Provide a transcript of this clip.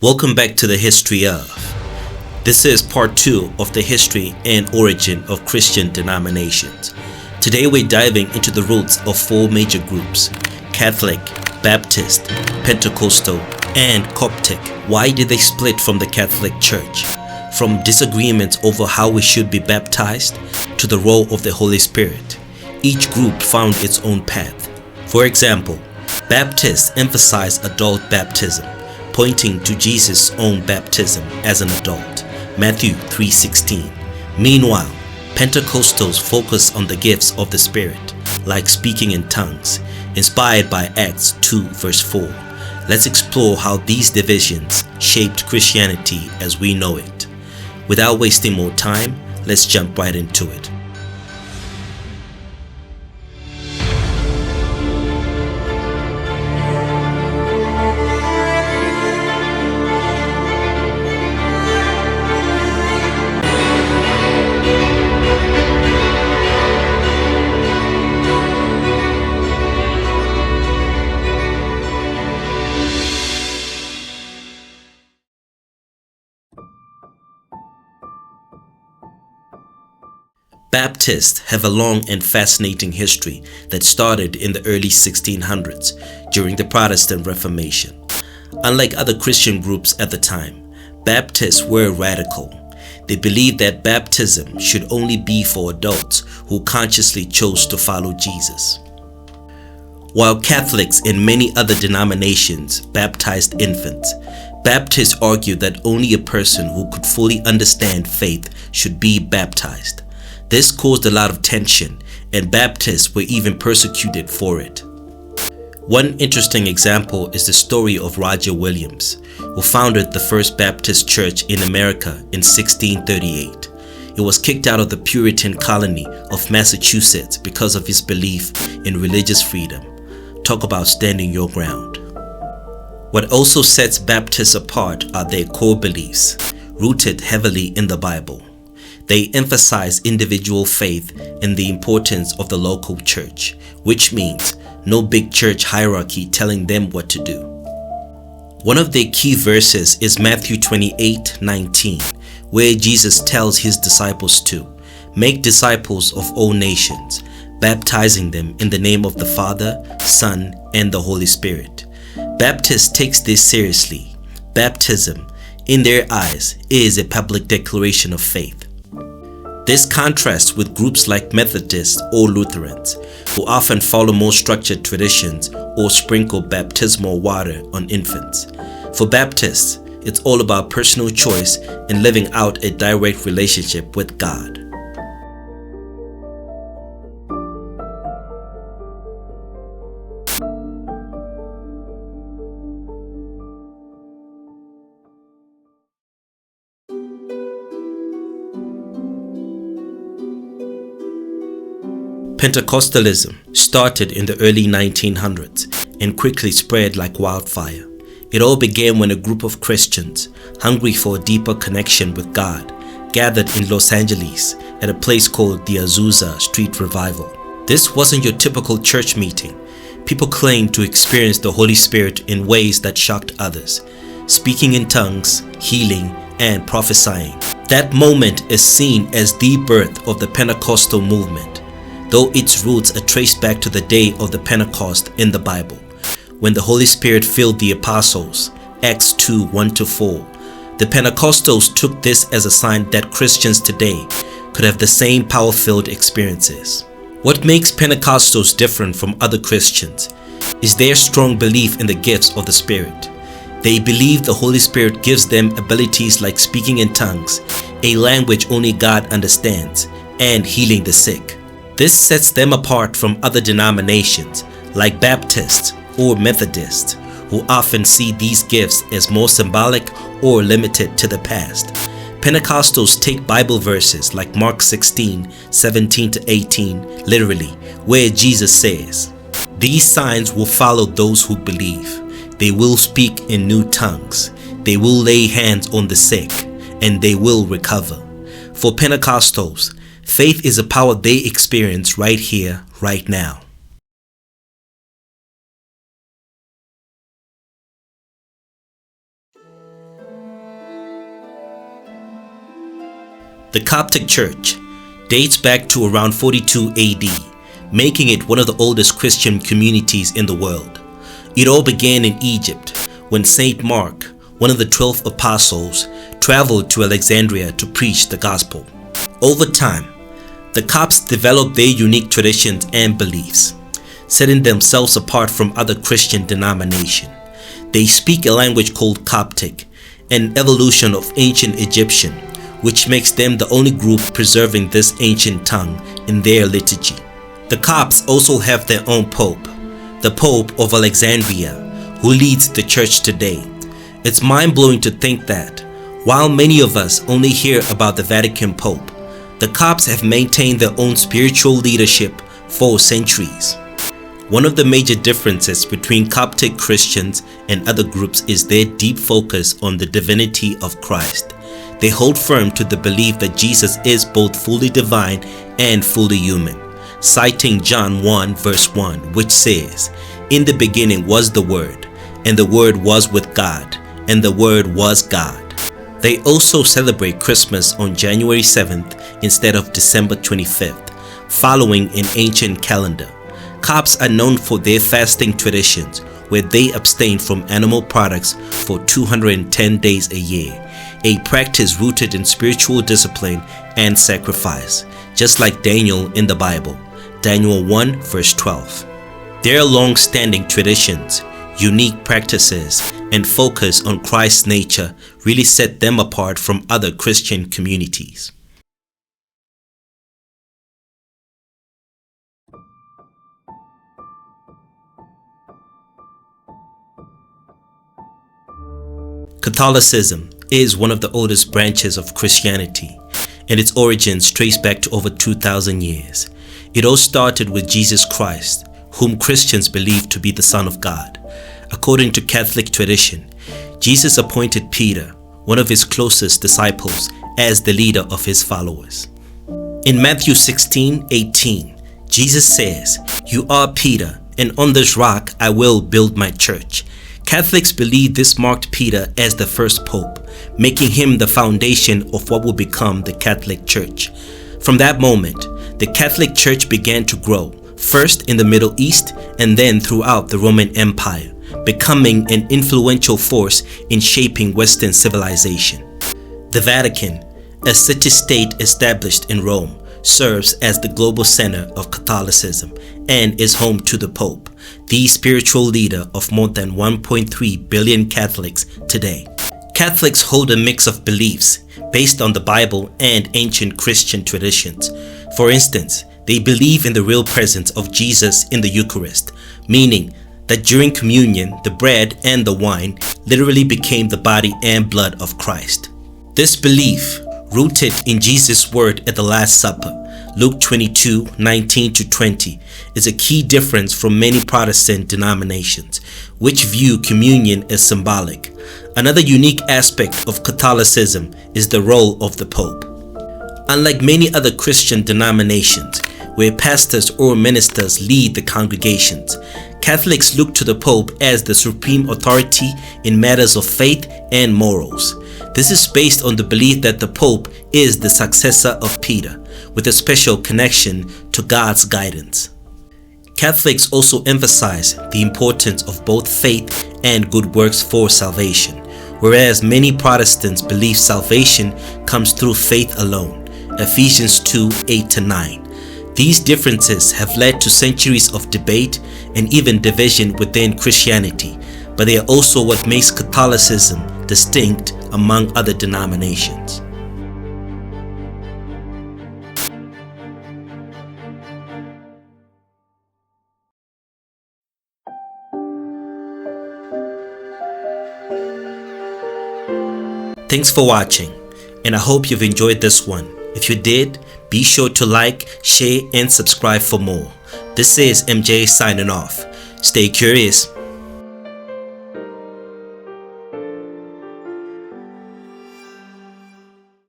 Welcome back to the History of. This is part 2 of the history and origin of Christian denominations. Today we're diving into the roots of 4 major groups: Catholic, Baptist, Pentecostal, and Coptic. Why did they split from the Catholic Church? From disagreements over how we should be baptized to the role of the Holy Spirit, each group found its own path. For example, Baptists emphasize adult baptism, pointing to Jesus' own baptism as an adult, Matthew 3:16. Meanwhile, Pentecostals focus on the gifts of the Spirit, like speaking in tongues, inspired by Acts 2 verse 4. Let's explore how these divisions shaped Christianity as we know it. Without wasting more time, let's jump right into it. Baptists have a long and fascinating history that started in the early 1600s during the Protestant Reformation. Unlike other Christian groups at the time, Baptists were radical. They believed that baptism should only be for adults who consciously chose to follow Jesus. While Catholics and many other denominations baptized infants, Baptists argued that only a person who could fully understand faith should be baptized. This caused a lot of tension, and Baptists were even persecuted for it. One interesting example is the story of Roger Williams, who founded the first Baptist church in America in 1638. He was kicked out of the Puritan colony of Massachusetts because of his belief in religious freedom. Talk about standing your ground. What also sets Baptists apart are their core beliefs, rooted heavily in the Bible. They emphasize individual faith and the importance of the local church, which means no big church hierarchy telling them what to do. One of their key verses is Matthew 28:19, where Jesus tells his disciples to make disciples of all nations, baptizing them in the name of the Father, Son, and the Holy Spirit. Baptists takes this seriously. Baptism, in their eyes, is a public declaration of faith. This contrasts with groups like Methodists or Lutherans, who often follow more structured traditions or sprinkle baptismal water on infants. For Baptists, it's all about personal choice and living out a direct relationship with God. Pentecostalism started in the early 1900s and quickly spread like wildfire. It all began when a group of Christians, hungry for a deeper connection with God, gathered in Los Angeles at a place called the Azusa Street Revival. This wasn't your typical church meeting. People claimed to experience the Holy Spirit in ways that shocked others, speaking in tongues, healing, and prophesying. That moment is seen as the birth of the Pentecostal movement, though its roots are traced back to the day of the Pentecost in the Bible, when the Holy Spirit filled the apostles, Acts 2:1-4. The Pentecostals took this as a sign that Christians today could have the same power-filled experiences. What makes Pentecostals different from other Christians is their strong belief in the gifts of the Spirit. They believe the Holy Spirit gives them abilities like speaking in tongues, a language only God understands, and healing the sick. This sets them apart from other denominations like Baptists or Methodists, who often see these gifts as more symbolic or limited to the past. Pentecostals take Bible verses like Mark 16:17-18 literally, where Jesus says, "These signs will follow those who believe. They will speak in new tongues. They will lay hands on the sick, and they will recover." For Pentecostals, faith is a power they experience right here, right now. The Coptic Church dates back to around 42 AD, making it one of the oldest Christian communities in the world. It all began in Egypt when Saint Mark, one of the 12 apostles, traveled to Alexandria to preach the gospel. Over time, the Copts developed their unique traditions and beliefs, setting themselves apart from other Christian denominations. They speak a language called Coptic, an evolution of ancient Egyptian, which makes them the only group preserving this ancient tongue in their liturgy. The Copts also have their own pope, the Pope of Alexandria, who leads the church today. It's mind-blowing to think that, while many of us only hear about the Vatican Pope, the Copts have maintained their own spiritual leadership for centuries. One of the major differences between Coptic Christians and other groups is their deep focus on the divinity of Christ. They hold firm to the belief that Jesus is both fully divine and fully human, citing John 1 verse 1, which says, "In the beginning was the Word, and the Word was with God, and the Word was God." They also celebrate Christmas on January 7th instead of December 25th, following an ancient calendar. Copts are known for their fasting traditions, where they abstain from animal products for 210 days a year, a practice rooted in spiritual discipline and sacrifice, just like Daniel in the Bible, Daniel 1 verse 12. Their long-standing traditions, unique practices, and focus on Christ's nature really set them apart from other Christian communities. Catholicism is one of the oldest branches of Christianity, and its origins trace back to over 2,000 years. It all started with Jesus Christ, whom Christians believe to be the Son of God. According to Catholic tradition, Jesus appointed Peter, one of his closest disciples, as the leader of his followers. In Matthew 16:18, Jesus says, "You are Peter, and on this rock I will build my church." Catholics believe this marked Peter as the first pope, making him the foundation of what will become the Catholic Church. From that moment, the Catholic Church began to grow, first in the Middle East and then throughout the Roman Empire, becoming an influential force in shaping Western civilization. The Vatican, a city-state established in Rome, serves as the global center of Catholicism and is home to the Pope, the spiritual leader of more than 1.3 billion Catholics today. Catholics hold a mix of beliefs based on the Bible and ancient Christian traditions. For instance, they believe in the real presence of Jesus in the Eucharist, meaning that during communion, the bread and the wine literally became the body and blood of Christ. This belief, rooted in Jesus' word at the Last Supper, Luke 22:19-20, is a key difference from many Protestant denominations, which view communion as symbolic. Another unique aspect of Catholicism is the role of the Pope. Unlike many other Christian denominations, where pastors or ministers lead the congregations, Catholics look to the Pope as the supreme authority in matters of faith and morals. This is based on the belief that the Pope is the successor of Peter, with a special connection to God's guidance. Catholics also emphasize the importance of both faith and good works for salvation, whereas many Protestants believe salvation comes through faith alone, Ephesians 2:8-9. These differences have led to centuries of debate and even division within Christianity, but they are also what makes Catholicism distinct among other denominations. Thanks for watching, and I hope you've enjoyed this one. If you did, be sure to like, share, and subscribe for more. This is MJ signing off. Stay curious.